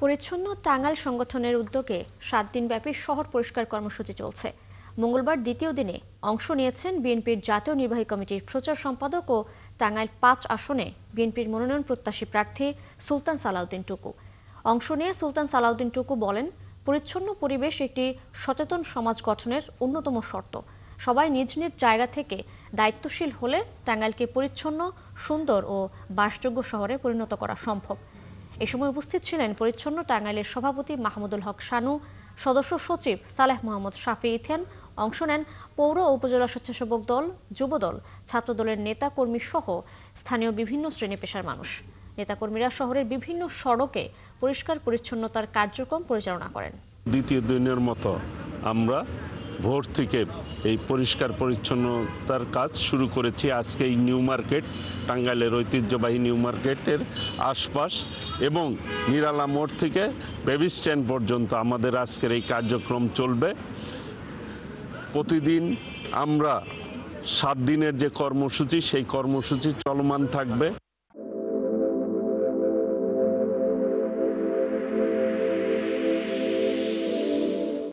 পরিচ্ছন্ন টাঙ্গাইল সংগঠনের উদ্যোগে 7 দিনব্যাপী শহর পরিষ্কার কর্মসূচি চলছে। মঙ্গলবার দ্বিতীয় দিনে অংশ নিয়েছেন বিএনপির জাতীয় নির্বাহী কমিটির প্রচার সম্পাদক ও টাঙ্গাইল 5 আসনে বিএনপির মনোনয়ন প্রত্যাশী প্রার্থী সুলতান সালাউদ্দিন টুকু। অংশ নিয়ে সুলতান সালাউদ্দিন টুকু বলেন, পরিচ্ছন্ন পরিবেশ একটি সচেতন সমাজ গঠনের অন্যতম শর্ত। সবাই নিজ নিজ জায়গা থেকে দায়িত্বশীল হলে টাঙ্গাইলকে পরিচ্ছন্ন, সুন্দর ও বাসযোগ্য শহরে পরিণত করা সম্ভব। এ সময় উপস্থিত ছিলেন পরিচ্ছন্ন টাঙ্গাইলের সভাপতি মাহমুদুল হক শানু, সদস্য সচিব সালেহ মোহাম্মদ শাফি ইথেন। অংশ নেন পৌর ও উপজেলা স্বেচ্ছাসেবক দল, যুবদল, ছাত্রদলের নেতা কর্মী সহ স্থানীয় বিভিন্ন শ্রেণী পেশার মানুষ। নেতাকর্মীরা শহরের বিভিন্ন সড়কে পরিষ্কার পরিচ্ছন্নতার কার্যক্রম পরিচালনা করেন। দ্বিতীয় দিনের মতো আমরা ভোর থেকে এই পরিষ্কার পরিচ্ছন্নতার কাজ শুরু করেছি। আজকে এই নিউ মার্কেট, টাঙ্গাইলের ঐতিহ্যবাহী নিউ মার্কেটের আশপাশ এবং নিরালা মোড় থেকে বেবি স্ট্যান্ড পর্যন্ত আমাদের আজকের এই কার্যক্রম চলবে। প্রতিদিন আমরা 7 দিনের যে কর্মসূচি, সেই কর্মসূচি চলমান থাকবে।